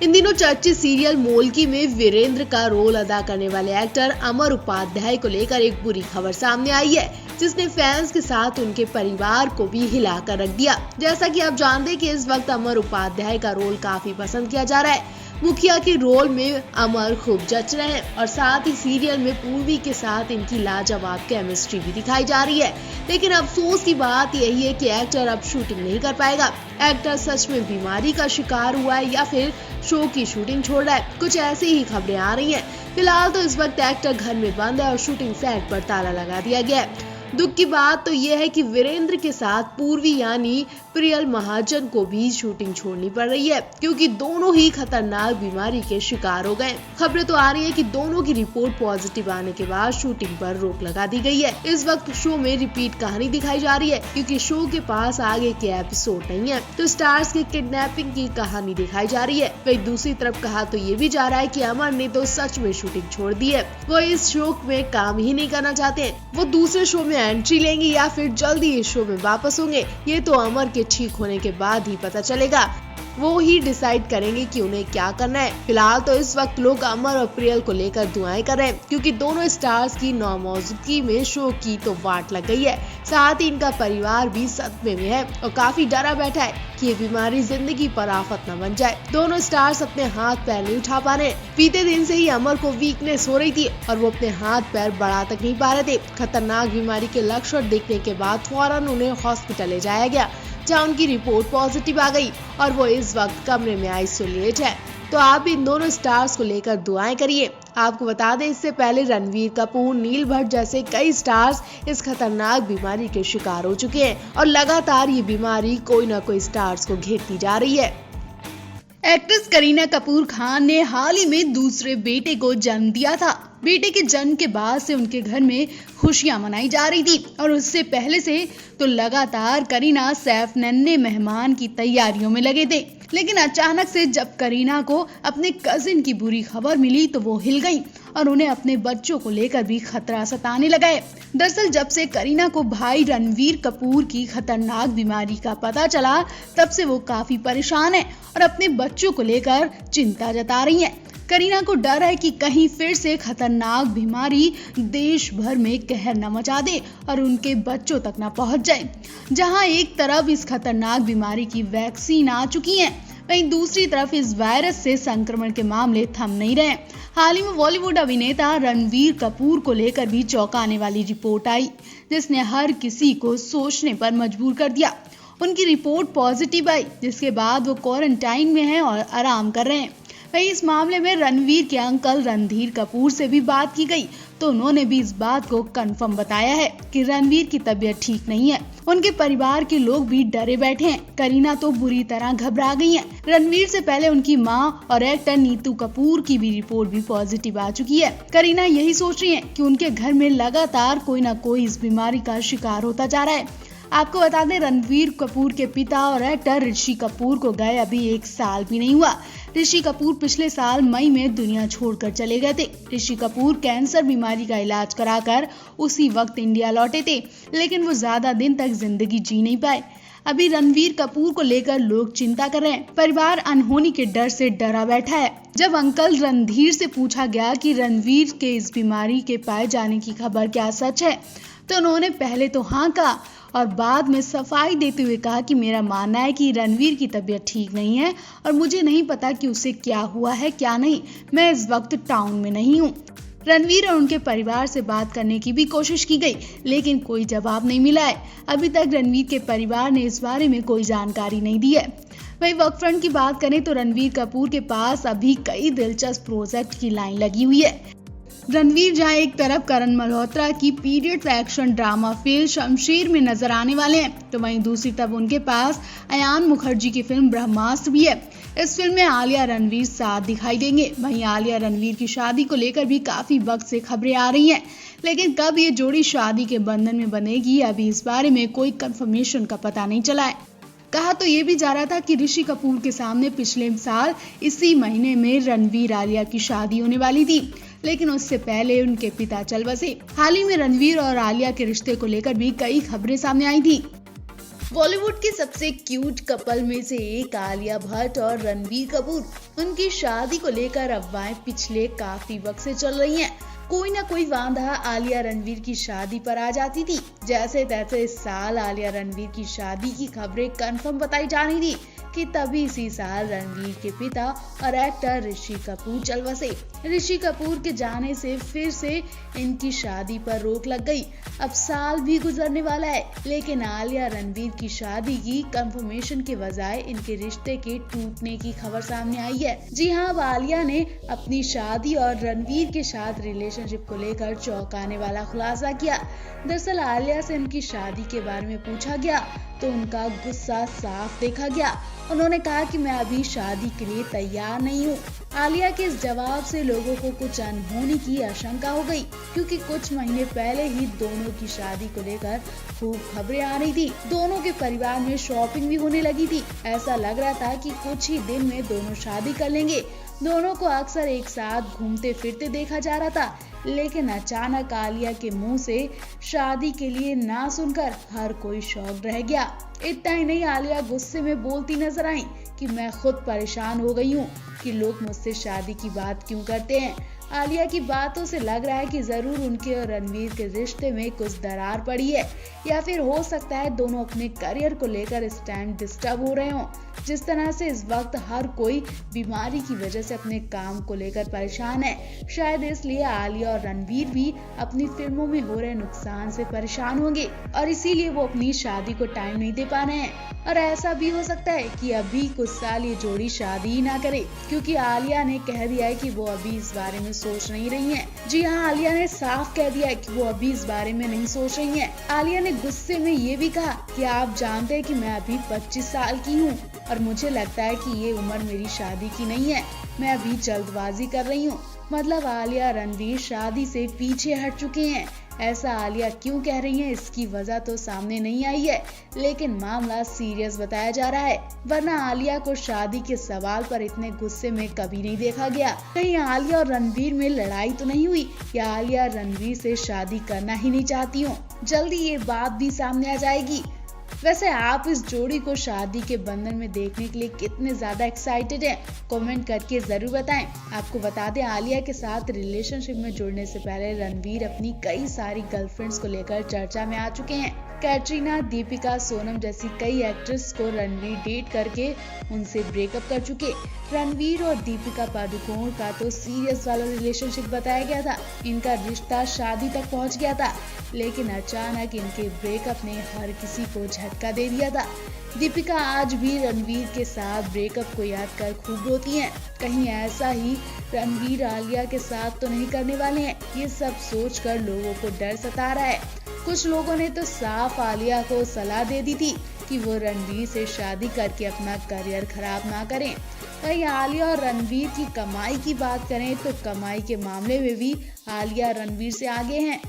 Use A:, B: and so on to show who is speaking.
A: इन दिनों चर्चित सीरियल मोल्की में वीरेंद्र का रोल अदा करने वाले एक्टर अमर उपाध्याय को लेकर एक बुरी खबर सामने आई है, जिसने फैंस के साथ उनके परिवार को भी हिलाकर रख दिया। जैसा कि आप जानते हैं कि इस वक्त अमर उपाध्याय का रोल काफी पसंद किया जा रहा है। मुखिया के रोल में अमर खूब जच रहे हैं और साथ ही सीरियल में पूर्वी के साथ इनकी लाजवाब केमिस्ट्री भी दिखाई जा रही है। लेकिन अफसोस की बात यही है कि एक्टर अब शूटिंग नहीं कर पाएगा। एक्टर सच में बीमारी का शिकार हुआ है या फिर शो की शूटिंग छोड़ रहा है, कुछ ऐसी ही खबरें आ रही हैं। फिलहाल तो इस वक्त एक्टर घर में बंद है और शूटिंग सेट पर ताला लगा दिया गया है। दुख की बात तो यह है कि वीरेंद्र के साथ पूर्वी यानी प्रियल महाजन को भी शूटिंग छोड़नी पड़ रही है, क्योंकि दोनों ही खतरनाक बीमारी के शिकार हो गए। खबरें तो आ रही है कि दोनों की रिपोर्ट पॉजिटिव आने के बाद शूटिंग पर रोक लगा दी गई है। इस वक्त शो में रिपीट कहानी दिखाई जा रही है, क्योंकि शो के पास आगे के एपिसोड नहीं है, तो स्टार्स की किडनैपिंग की कहानी दिखाई जा रही है। वही दूसरी तरफ कहा तो ये भी जा रहा है कि अमर ने तो सच में शूटिंग छोड़ दी है, वो इस शो में काम ही नहीं करना चाहते। वो दूसरे शो में एंट्री लेंगे या फिर जल्दी इस शो में वापस होंगे, ये तो अमर के ठीक होने के बाद ही पता चलेगा। वो ही डिसाइड करेंगे कि उन्हें क्या करना है। फिलहाल तो इस वक्त लोग अमर और प्रियल को लेकर दुआएं कर रहे हैं, क्योंकि दोनों स्टार्स की नामौजूदगी में शो की तो वाट लग गई है। साथ ही इनका परिवार भी सदमे में है और काफी डरा बैठा है कि ये बीमारी जिंदगी पर आफत न बन जाए। दोनों स्टार्स अपने हाथ पैर नहीं उठा पा रहे। बीते दिन से ही अमर को वीकनेस हो रही थी और वो अपने हाथ पैर बढ़ा तक नहीं पा रहे थे। खतरनाक बीमारी के लक्षण देखने के बाद फौरन उन्हें हॉस्पिटल ले जाया गया, जहां उनकी रिपोर्ट पॉजिटिव आ गई और वो इस वक्त कमरे में आइसोलेट है। तो आप इन दोनों स्टार्स को लेकर दुआएं करिए। आपको बता दें, इससे पहले रणवीर कपूर, नील भट्ट जैसे कई स्टार्स इस खतरनाक बीमारी के शिकार हो चुके हैं और लगातार ये बीमारी कोई न कोई स्टार्स को घेरती जा रही है।
B: एक्ट्रेस करीना कपूर खान ने हाल ही में दूसरे बेटे को जन्म दिया था। बेटे के जन्म के बाद से उनके घर में खुशियां मनाई जा रही थी और उससे पहले से तो लगातार करीना सैफ नन्हे मेहमान की तैयारियों में लगे थे। लेकिन अचानक से जब करीना को अपने कजिन की बुरी खबर मिली तो वो हिल गई और उन्हें अपने बच्चों को लेकर भी खतरा सताने लगा है। दरअसल जब से करीना को भाई रणवीर कपूर की खतरनाक बीमारी का पता चला, तब से वो काफी परेशान है और अपने बच्चों को लेकर चिंता जता रही हैं। करीना को डर है कि कहीं फिर से खतरनाक बीमारी देश भर में कहर न मचा दे और उनके बच्चों तक न पहुंच जाए। जहां एक तरफ इस खतरनाक बीमारी की वैक्सीन आ चुकी है, वहीं दूसरी तरफ इस वायरस से संक्रमण के मामले थम नहीं रहे। हाल ही में बॉलीवुड अभिनेता रणवीर कपूर को लेकर भी चौंकाने वाली रिपोर्ट आई, जिसने हर किसी को सोचने पर मजबूर कर दिया। उनकी रिपोर्ट पॉजिटिव आई, जिसके बाद वो क्वारंटाइन में हैं और आराम कर रहे हैं। वहीं इस मामले में रणवीर के अंकल रणधीर कपूर से भी बात की गई, तो उन्होंने भी इस बात को कंफर्म बताया है कि रणवीर की तबीयत ठीक नहीं है। उनके परिवार के लोग भी डरे बैठे हैं। करीना तो बुरी तरह घबरा गई हैं। रणवीर से पहले उनकी मां और एक्टर नीतू कपूर की भी रिपोर्ट भी पॉजिटिव आ चुकी है। करीना यही सोच रही है कि उनके घर में लगातार कोई न कोई इस बीमारी का शिकार होता जा रहा है। आपको बता दें, रणवीर कपूर के पिता और एक्टर ऋषि कपूर को गए अभी 1 साल भी नहीं हुआ। ऋषि कपूर पिछले साल मई में दुनिया छोड़कर चले गए थे। ऋषि कपूर कैंसर बीमारी का इलाज कराकर उसी वक्त इंडिया लौटे थे, लेकिन वो ज्यादा दिन तक जिंदगी जी नहीं पाए। अभी रणवीर कपूर को लेकर लोग चिंता कर रहे हैं। परिवार अनहोनी के डर से डरा बैठा है। जब अंकल रणधीर से पूछा गया कि रणवीर के इस बीमारी के पाए जाने की खबर क्या सच है, तो उन्होंने पहले तो हाँ कहा और बाद में सफाई देते हुए कहा कि मेरा मानना है कि रणवीर की तबीयत ठीक नहीं है और मुझे नहीं पता कि उसे क्या हुआ है क्या नहीं। मैं इस वक्त टाउन में नहीं हूँ। रणवीर और उनके परिवार से बात करने की भी कोशिश की गई, लेकिन कोई जवाब नहीं मिला है। अभी तक रणवीर के परिवार ने इस बारे में कोई जानकारी नहीं दी है। वहीं वर्क फ्रंट की बात करें तो रणवीर कपूर के पास अभी कई दिलचस्प प्रोजेक्ट की लाइन लगी हुई है। रणवीर जहां एक तरफ करण मल्होत्रा की पीरियड एक्शन ड्रामा फिल्म शमशीर में नजर आने वाले हैं, तो वहीं दूसरी तरफ उनके पास अयान मुखर्जी की फिल्म ब्रह्मास्त्र भी है। इस फिल्म में आलिया रणवीर साथ दिखाई देंगे। वहीं आलिया रणवीर की शादी को लेकर भी काफी वक्त से खबरें आ रही हैं, लेकिन कब ये जोड़ी शादी के बंधन में बनेगी, अभी इस बारे में कोई कंफर्मेशन का पता नहीं चला है। कहा तो ये भी जा रहा था कि ऋषि कपूर के सामने पिछले साल इसी महीने में रणवीर आलिया की शादी होने वाली थी, लेकिन उससे पहले उनके पिता चल बसे। हाल ही में रणवीर और आलिया के रिश्ते को लेकर भी कई खबरें सामने आई थी। बॉलीवुड के सबसे क्यूट कपल में से एक आलिया भट्ट और रणबीर कपूर, उनकी शादी को लेकर अफवाहें पिछले काफी वक्त से चल रही हैं। कोई ना कोई वांधा आलिया रणबीर की शादी पर आ जाती थी। जैसे तैसे इस साल आलिया रणबीर की शादी की खबरें कंफर्म बताई जा रही थी कि तभी इसी साल रणबीर के पिता और एक्टर ऋषि कपूर चल बसे। ऋषि कपूर के जाने से फिर से इनकी शादी पर रोक लग गई। अब साल भी गुजरने वाला है, लेकिन आलिया रणबीर की शादी की कंफर्मेशन के बजाय इनके रिश्ते के टूटने की खबर सामने आई है। जी हाँ, अब आलिया ने अपनी शादी और रणबीर के साथ रिलेशनशिप को लेकर चौंकाने वाला खुलासा किया। दरअसल आलिया से उनकी शादी के बारे में पूछा गया तो उनका गुस्सा साफ देखा गया। उन्होंने कहा कि मैं अभी शादी के लिए तैयार नहीं हूँ। आलिया के इस जवाब से लोगों को कुछ अनहोनी की आशंका हो गई, क्योंकि कुछ महीने पहले ही दोनों की शादी को लेकर खूब खबरें आ रही थी। दोनों के परिवार में शॉपिंग भी होने लगी थी। ऐसा लग रहा था कि कुछ ही दिन में दोनों शादी कर लेंगे। दोनों को अक्सर एक साथ घूमते फिरते देखा जा रहा था, लेकिन अचानक आलिया के मुंह से शादी के लिए ना सुनकर हर कोई शॉक्ड रह गया। इतना ही नहीं, आलिया गुस्से में बोलती नजर आई कि मैं खुद परेशान हो गई हूँ कि लोग मुझसे शादी की बात क्यों करते हैं। आलिया की बातों से लग रहा है कि जरूर उनके और रणबीर के रिश्ते में कुछ दरार पड़ी है, या फिर हो सकता है दोनों अपने करियर को लेकर इस टाइम डिस्टर्ब हो रहे हों। जिस तरह से इस वक्त हर कोई बीमारी की वजह से अपने काम को लेकर परेशान है, शायद इसलिए आलिया और रणबीर भी अपनी फिल्मों में हो रहे नुकसान से परेशान होंगे और इसीलिए वो अपनी शादी को टाइम नहीं दे पा रहे हैं। और ऐसा भी हो सकता है कि अभी कुछ साल ये जोड़ी शादी ही ना करे, क्योंकि आलिया ने कह दिया है कि वो अभी इस बारे में सोच नहीं रही हैं। जी हाँ, आलिया ने साफ कह दिया है कि वो अभी इस बारे में नहीं सोच रही हैं। आलिया ने गुस्से में ये भी कहा कि आप जानते हैं कि मैं अभी 25 साल की हूँ और मुझे लगता है कि ये उम्र मेरी शादी की नहीं है। मैं अभी जल्दबाजी कर रही हूँ। मतलब आलिया रणबीर शादी से पीछे हट चुके हैं। ऐसा आलिया क्यों कह रही हैं, इसकी वजह तो सामने नहीं आई है, लेकिन मामला सीरियस बताया जा रहा है। वरना आलिया को शादी के सवाल पर इतने गुस्से में कभी नहीं देखा गया। कहीं आलिया और रणबीर में लड़ाई तो नहीं हुई, या आलिया रणबीर से शादी करना ही नहीं चाहती हो। जल्दी ये बात भी सामने आ जाएगी। वैसे आप इस जोड़ी को शादी के बंधन में देखने के लिए कितने ज्यादा एक्साइटेड हैं? कमेंट करके जरूर बताएं। आपको बता दें, आलिया के साथ रिलेशनशिप में जुड़ने से पहले रणबीर अपनी कई सारी गर्लफ्रेंड्स को लेकर चर्चा में आ चुके हैं। कैटरीना, दीपिका, सोनम जैसी कई एक्ट्रेस को रणबीर डेट करके उनसे ब्रेकअप कर चुके। रणबीर और दीपिका पादुकोण का तो सीरियस वाला रिलेशनशिप बताया गया था। इनका रिश्ता शादी तक पहुंच गया था, लेकिन अचानक इनके ब्रेकअप ने हर किसी को झटका दे दिया था। दीपिका आज भी रणबीर के साथ ब्रेकअप को याद कर खूब रोती हैं। कहीं ऐसा ही रणबीर आलिया के साथ तो नहीं करने वाले हैं? ये सब सोचकर लोगों को डर सता रहा है। कुछ लोगों ने तो साफ आलिया को सलाह दे दी थी कि वो रणबीर से शादी करके अपना करियर खराब ना करें। वहीं आलिया और रणबीर की कमाई की बात करें तो कमाई के मामले में भी आलिया रणबीर से आगे हैं।